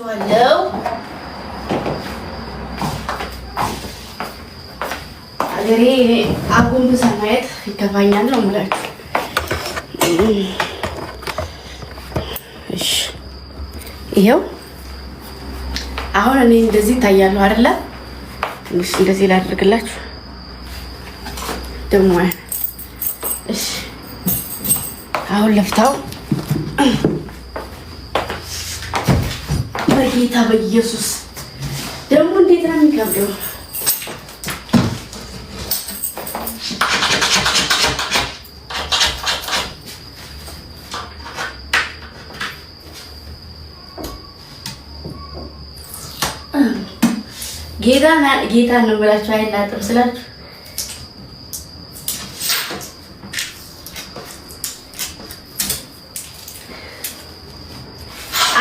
እላችኋለሁ። አገሬ አጎንብሳ ማየት ይከፋኛል ነው የምላችሁ። እሺ ይሄው አሁን እኔ እንደዚህ ይታያሉ አይደለ? ትንሽ እንደዚህ ላድርግላችሁ ደግሞ። እሺ አሁን ለፍታው በጌታ በኢየሱስ ደግሞ እንዴት ነው የሚከብደው? ጌታ ነው ብላችሁ አይላጥም ስላችሁ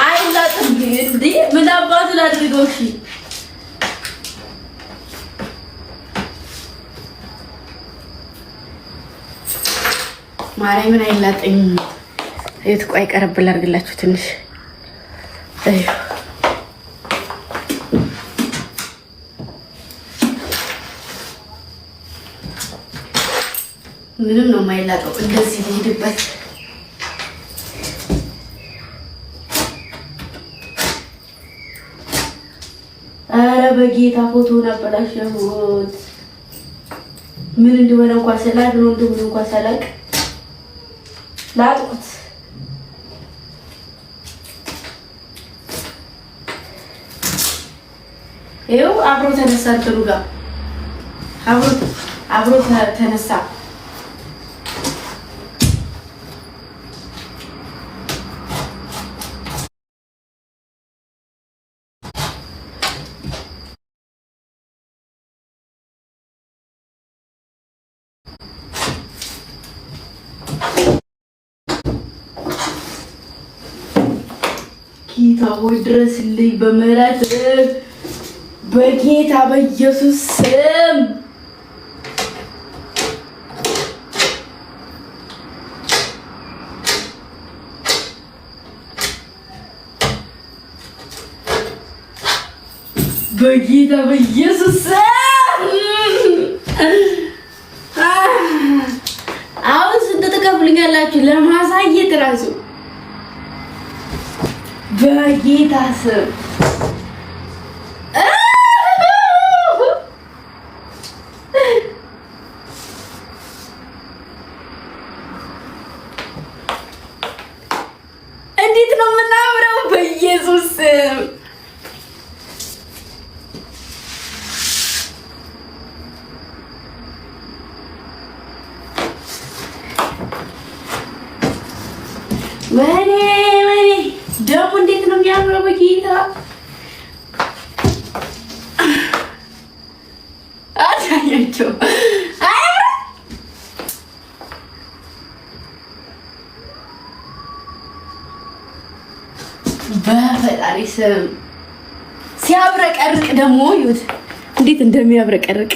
አይላጥም። እንዴ ምን አባቱ ላድርገው? እሺ ማርያምን አይላጥም። እዩት። ቆይ ቀረብ ላድርግላችሁ ትንሽ። እዩ ምንም ነው የማይላቀው። እንደዚህ ልሄድበት። አረ በጌታ ፎቶ አበላሸሁት። ምን እንደሆነ እንኳን ሰላክ ነው እንደሆነ እንኳን ሰላክ ላጥቁት። ይኸው አብሮ ተነሳ። እንትኑ ጋር አብሮ ተነሳ። ጌታ ሆይ ድረስልኝ በምህረት በጌታ በኢየሱስ ስም። በጌታ በኢየሱስ ስም። አሁን ስንት ተከፍሉኛላችሁ ለማሳየት ራሱ በጌታ ስም። እንዴት ነው የምናምረው! በኢየሱስ ስም ወይኔ ደግሞ እንዴት ነው የሚያምረው! በጌታ አታያቸው። በፈጣሪ ስም ሲያብረቀርቅ ደግሞ ይሁት እንዴት እንደሚያብረቀርቅ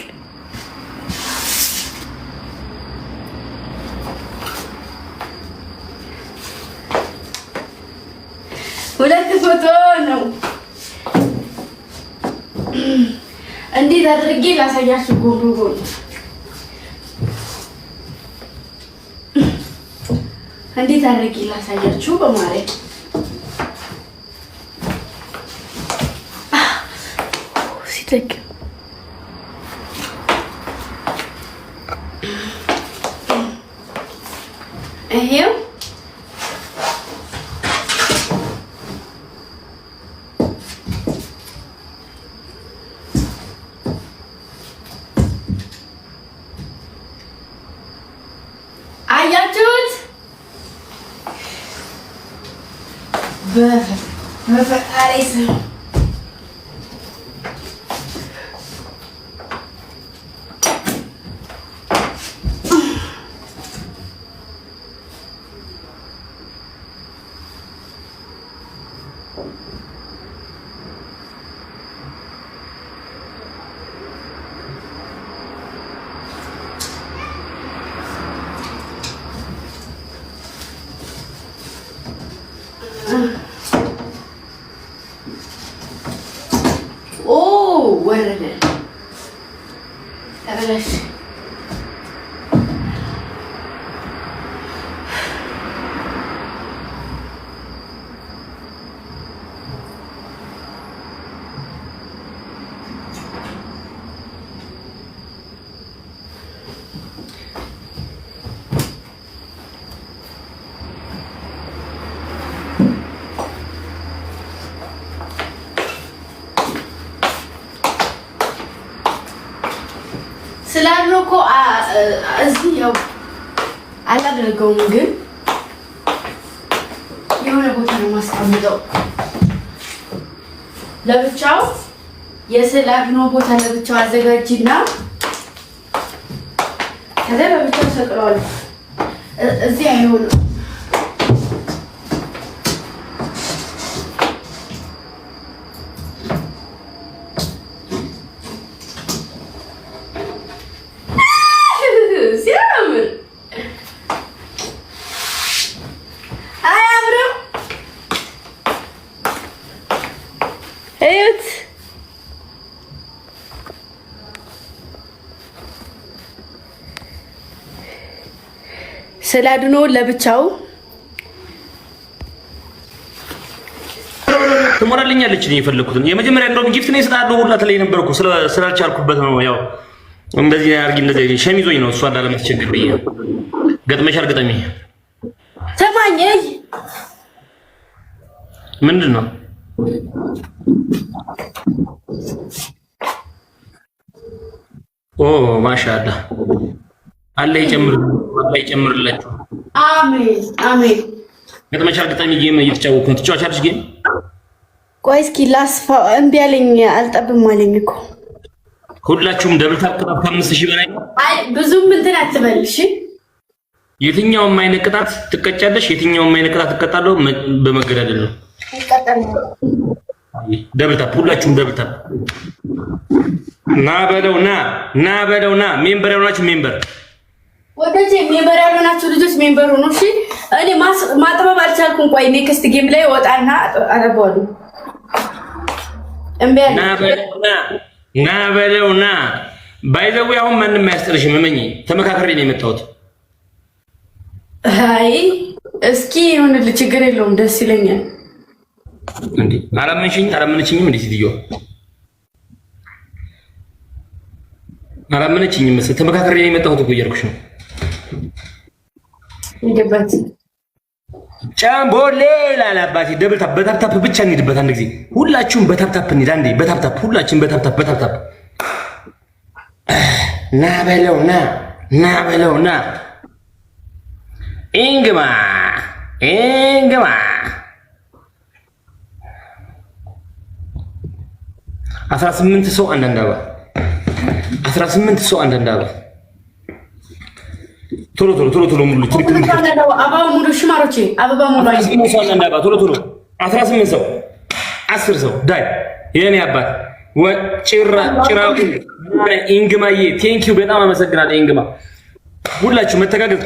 ሁለት ፎቶ ነው። እንዴት አድርጌ ላሳያችሁ? ጎንጎን እንዴት አድርጌ ላሳያችሁ? በማለት ሲደግ ይሄው አያችሁት? በፈጣሪ ስም ኦ ወረደ ተበላሽ። ስላልነው እኮ እዚህ ያው አላደርገውም፣ ግን የሆነ ቦታ ነው ማስቀምጠው ለብቻው። የስላልነው ቦታ ለብቻው አዘጋጅና ከዛ በብቻው ሰቅለዋለሁ። እዚህ አይሆንም። እዩት ስላድኖ ለብቻው ትሞራልኛለች ነው የፈለኩትን የመጀመሪያ እንደውም ጊፍት ነው የሰጣለሁ ሁላ ተለይ ነበርኩ ስላልቻልኩበት ነው። ያው እንደዚህ አርጊ እንደዚህ ሸሚዞኝ ነው እሷ እንዳለማስቸገር ብዬ ገጥመሻል። ገጠሚ ሰማኝ። ምንድን ነው ኦ ማሻአላ አላህ ይጨምርላችሁ። አሜን አሜን። ገጥመሻል። ገጠሚ ጌም እየተጫወትኩ ነው። ትጫወቻለሽ ጌም? ቆይ እስኪ ላስፋው። እምቢ አለኝ፣ አልጠብም አለኝ እኮ። ሁላችሁም ደብል ታፕ 5000 በላይ። አይ ብዙም እንትን አትበልሽ። የትኛውም አይነት ቅጣት ትቀጫለሽ፣ የትኛውም አይነት ቅጣት ትቀጣለሁ። በመገዳደል ነው። ደብል ታፕ፣ ሁላችሁም ደብል ታፕ። ና በለው ና ሜምበር ያልሆናችሁ ሜምበር ወደጄ ሜምበር ያልሆናችሁ ልጆች ሜምበር ሆኖ እሺ። እኔ ማጥበብ አልቻልኩም። ቆይ ኔክስት ጌም ላይ ወጣና አረባሉ። እምቢ ና በለው ና ባይዘው አሁን ማንም አያስጥልሽም። እመኚ ተመካከሬ ነው የመጣሁት። አይ እስኪ ይሁንልህ፣ ችግር የለውም፣ ደስ ይለኛል። እንዴ አላመነችኝም እንዴ ሴትዮ አላመነችኝም መሰለኝ። ተመካከሬ ነው የመጣሁት እኮ እያልኩሽ ነው። ይገባት ጫምቦሌ ላላባቲ ደብል ታፕ በታፕታፕ ብቻ እንሂድበት። አንድ ጊዜ ሁላችሁም በታፕታፕ እንሂድ። አንዴ በታፕታፕ ሁላችሁም በታፕታፕ ና በለው ና ኢንግማ 18 ሰው አንዳንድ አበባ 18 ሰው አንዳንድ አበባ ቶሎ ሙሉ ትሪፕል አበባ ሙሉ ሽማሮቼ አበባ ሙሉ 18 ሰው አንዳንድ አበባ ቶሎ 18 ሰው 10 ሰው ዳይ የኔ አባት ጭራቁ ኢንግማዬ ቴንኪው በጣም አመሰግናለሁ። ኢንግማ ሁላችሁ መተጋገዝ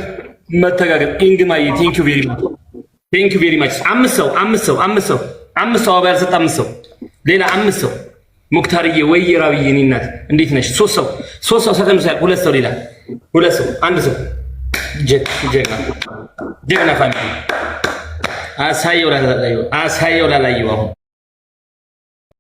ኢንግማዬ ቴንኪው ቬሪ ማች 5 ሰው አበባ ያልሰጣ 5 ሰው ሌላ 5 ሰው ሙክታርዬ ወይ ራብዬ እኔ እናት እንዴት ነሽ? 3 ሰው ሰተምሳል 2 ሰው ሌላ 2 ሰው 1 ሰው ጀግና ፋሚሊ አሳየው ላላየው አሁን